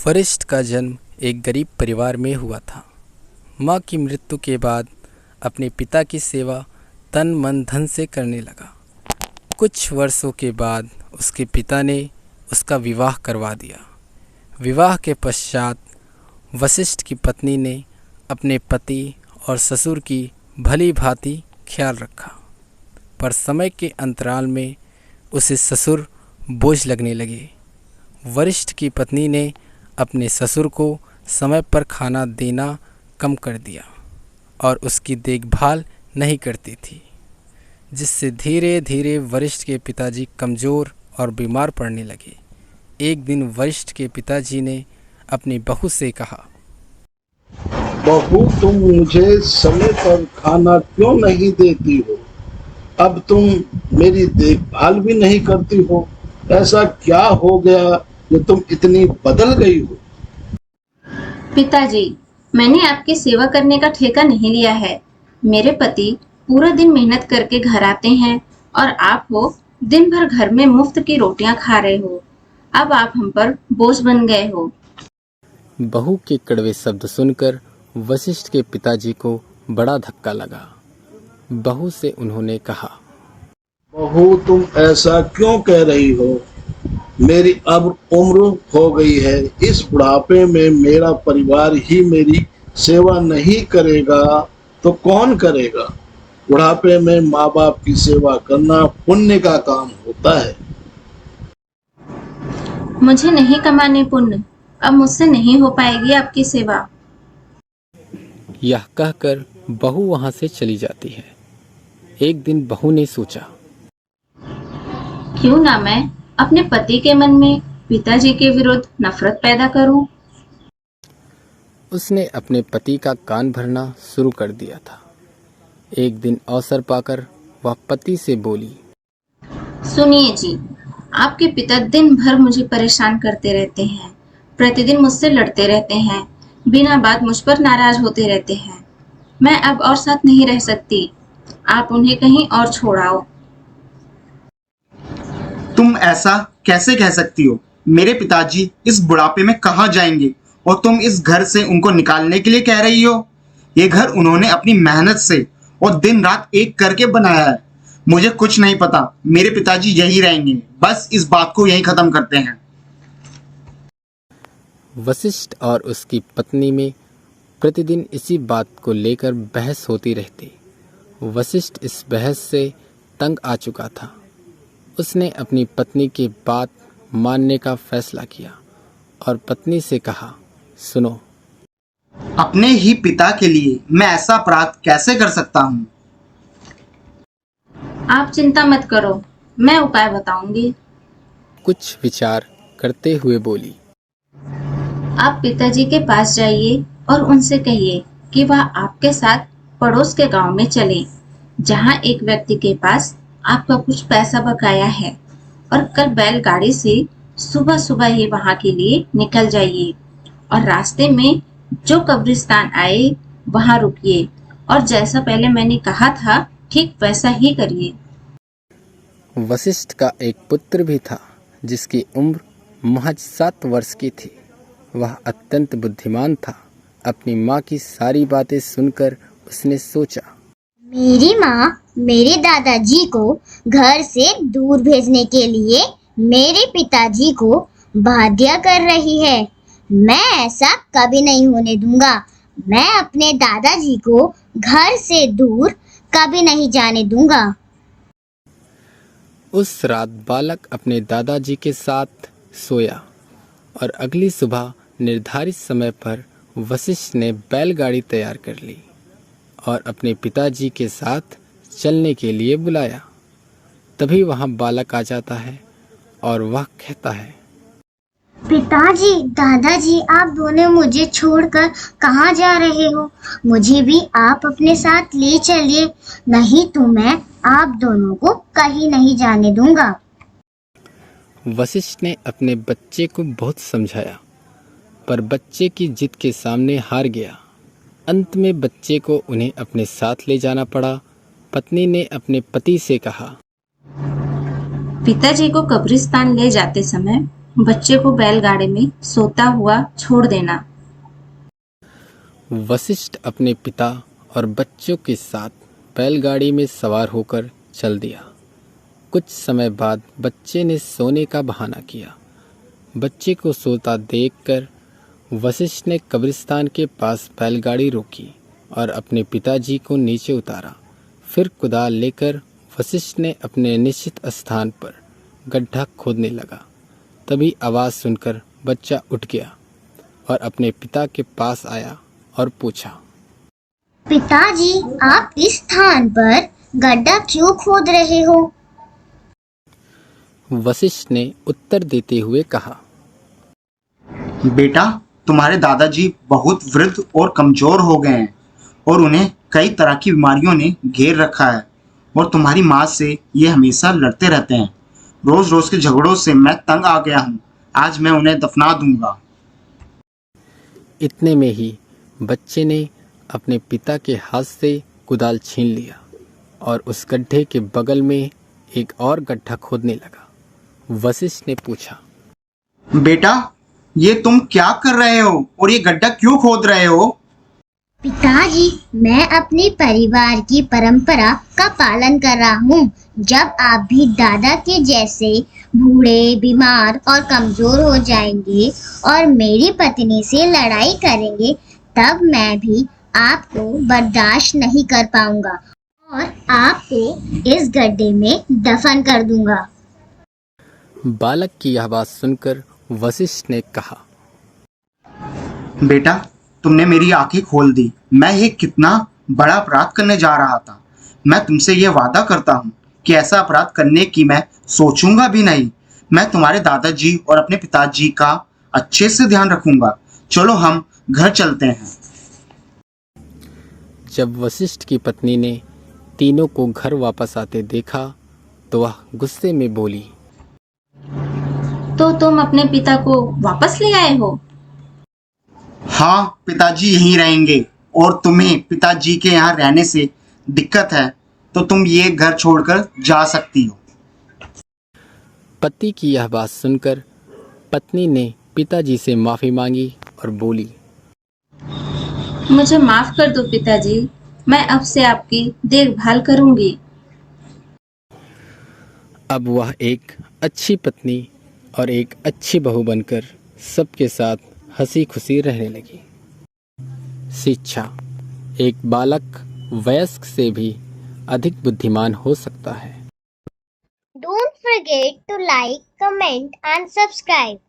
वरिष्ठ का जन्म एक गरीब परिवार में हुआ था। माँ की मृत्यु के बाद अपने पिता की सेवा तन मन धन से करने लगा। कुछ वर्षों के बाद उसके पिता ने उसका विवाह करवा दिया। विवाह के पश्चात वशिष्ठ की पत्नी ने अपने पति और ससुर की भली भांति ख्याल रखा, पर समय के अंतराल में उसे ससुर बोझ लगने लगे। वरिष्ठ की पत्नी ने अपने ससुर को समय पर खाना देना कम कर दिया और उसकी देखभाल नहीं करती थी, जिससे धीरे धीरे वरिष्ठ के पिताजी कमज़ोर और बीमार पड़ने लगे। एक दिन वरिष्ठ के पिताजी ने अपनी बहू से कहा, बहू, तुम मुझे समय पर खाना क्यों नहीं देती हो? अब तुम मेरी देखभाल भी नहीं करती हो। ऐसा क्या हो गया जो तुम इतनी बदल गई हो? पिताजी, मैंने आपकी सेवा करने का ठेका नहीं लिया है। मेरे पति पूरा दिन मेहनत करके घर आते हैं और आप हो दिन भर घर में मुफ्त की रोटियां खा रहे हो। अब आप हम पर बोझ बन गए हो। बहू के कड़वे शब्द सुनकर वशिष्ठ के पिताजी को बड़ा धक्का लगा। बहू से उन्होंने कहा, बहू, तुम ऐसा क्यों कह रही हो? मेरी अब उम्र हो गई है। इस बुढ़ापे में मेरा परिवार ही मेरी सेवा नहीं करेगा तो कौन करेगा? बुढ़ापे में माँ बाप की सेवा करना पुण्य का काम होता है। मुझे नहीं कमाने पुण्य, अब मुझसे नहीं हो पाएगी आपकी सेवा। यह कहकर बहू वहाँ से चली जाती है। एक दिन बहू ने सोचा, क्यों ना मैं अपने पति के मन में पिताजी के विरुद्ध नफरत पैदा करूं। उसने अपने पति का कान भरना शुरू कर दिया था। एक दिन अवसर पाकर वह पति से बोली, सुनिए जी, आपके पिता दिन भर मुझे परेशान करते रहते हैं। प्रतिदिन मुझसे लड़ते रहते हैं, बिना बात मुझ पर नाराज होते रहते हैं। मैं अब और साथ नहीं रह सकती। आप उन्हें कहीं और छोड़ाओ। तुम ऐसा कैसे कह सकती हो? मेरे पिताजी इस बुढ़ापे में कहाँ जाएंगे और तुम इस घर से उनको निकालने के लिए कह रही हो? ये घर उन्होंने अपनी मेहनत से और दिन रात एक करके बनाया है। मुझे कुछ नहीं पता, मेरे पिताजी यही रहेंगे। बस इस बात को यहीं खत्म करते हैं। वशिष्ठ और उसकी पत्नी में प्रतिदिन इसी बात को लेकर बहस होती रहती। वशिष्ठ इस बहस से तंग आ चुका था। उसने अपनी पत्नी की बात मानने का फैसला किया और पत्नी से कहा, सुनो, अपने ही पिता के लिए मैं ऐसा अपराध कैसे कर सकता हूँ? आप चिंता मत करो, मैं उपाय बताऊंगी। कुछ विचार करते हुए बोली, आप पिताजी के पास जाइए और उनसे कहिए कि वह आपके साथ पड़ोस के गांव में चलें, जहां एक व्यक्ति के पास आपका कुछ पैसा बकाया है, और कल बैलगाड़ी से सुबह सुबह ही वहां के लिए निकल जाइए और रास्ते में जो कब्रिस्तान आए वहां रुकिए और जैसा पहले मैंने कहा था ठीक वैसा ही करिए। वशिष्ठ का एक पुत्र भी था जिसकी उम्र महज 7 वर्ष की थी। वह अत्यंत बुद्धिमान था। अपनी माँ की सारी बातें सुनकर उसने सोचा, मेरी माँ मेरे दादाजी को घर से दूर भेजने के लिए मेरे पिताजी को बाध्य कर रही है। मैं ऐसा कभी नहीं होने दूंगा। मैं अपने दादाजी को घर से दूर कभी नहीं जाने दूंगा। उस रात बालक अपने दादाजी के साथ सोया और अगली सुबह निर्धारित समय पर वशिष्ठ ने बैलगाड़ी तैयार कर ली और अपने पिताजी के साथ चलने के लिए बुलाया। तभी वहाँ बालक आ जाता है और वह कहता है, पिताजी, दादाजी, आप दोनों मुझे छोड़कर कहाँ जा रहे हो? मुझे भी आप अपने साथ ले चलिए, नहीं तो मैं आप दोनों को कहीं नहीं जाने दूंगा। वशिष्ठ ने अपने बच्चे को बहुत समझाया, पर बच्चे की जिद के सामने हार गया। अंत में बच्चे को उन्हें अपने साथ ले जाना पड़ा। पत्नी ने अपने पति से कहा, पिताजी को कब्रिस्तान ले जाते समय बच्चे को बैलगाड़ी में सोता हुआ छोड़ देना। वशिष्ठ अपने पिता और बच्चों के साथ बैलगाड़ी में सवार होकर चल दिया। कुछ समय बाद बच्चे ने सोने का बहाना किया। बच्चे को सोता देखकर वशिष्ठ ने कब्रिस्तान के पास बैलगाड़ी रोकी और अपने पिताजी को नीचे उतारा। फिर कुदाल लेकर वशिष्ठ ने अपने निश्चित स्थान पर गड्ढा खोदने लगा। तभी आवाज़ सुनकर बच्चा उठ गया और अपने पिता के पास आया और पूछा, पिताजी, आप इस स्थान पर गड्ढा क्यों खोद रहे हो? वशिष्ठ ने उत्तर देते हुए कहा, बेटा, तुम्हारे दादाजी बहुत वृद्ध और कमजोर हो गए हैं और उन्हें कई तरह की बीमारियों ने घेर रखा है और तुम्हारी माँ से ये हमेशा लड़ते रहते हैं। रोज रोज के झगड़ों से मैं तंग आ गया हूँ। आज मैं उन्हें दफना दूंगा। इतने में ही बच्चे ने अपने पिता के हाथ से कुदाल छीन लिया और उस गड्ढे के बगल में एक और गड्ढा खोदने लगा। वशिष्ठ ने पूछा, बेटा, ये तुम क्या कर रहे हो और ये गड्ढा क्यों खोद रहे हो? पिताजी, मैं अपने परिवार की परंपरा का पालन कर रहा हूँ। जब आप भी दादा के जैसे बूढ़े, बीमार और कमजोर हो जाएंगे और मेरी पत्नी से लड़ाई करेंगे, तब मैं भी आपको बर्दाश्त नहीं कर पाऊंगा और आपको इस गड्ढे में दफन कर दूंगा। बालक की यह बात सुनकर वशिष्ठ ने कहा, बेटा, तुमने मेरी आंखें खोल दी। मैं ये कितना बड़ा अपराध करने जा रहा था। मैं तुमसे ये वादा करता हूँ कि ऐसा अपराध करने की मैं सोचूंगा भी नहीं। मैं तुम्हारे दादाजी और अपने पिताजी का अच्छे से ध्यान रखूंगा। चलो हम घर चलते हैं। जब वशिष्ठ की पत्नी ने तीनों को घर वापस आते देखा तो वह गुस्से में बोली, तो तुम अपने पिता को वापस ले आए हो? हाँ, पिताजी यहीं रहेंगे और तुम्हें पिताजी के यहाँ रहने से दिक्कत है तो तुम ये घर छोड़कर जा सकती हो। पति की यह बात सुनकर पत्नी ने पिताजी से माफ़ी मांगी और बोली, मुझे माफ कर दो पिताजी, मैं अब से आपकी देखभाल करूंगी। अब वह एक अच्छी पत्नी और एक अच्छी बहू बनकर सबके साथ हंसी खुशी रहने लगी। शिक्षा: एक बालक वयस्क से भी अधिक बुद्धिमान हो सकता है। Don't forget to like, comment and subscribe.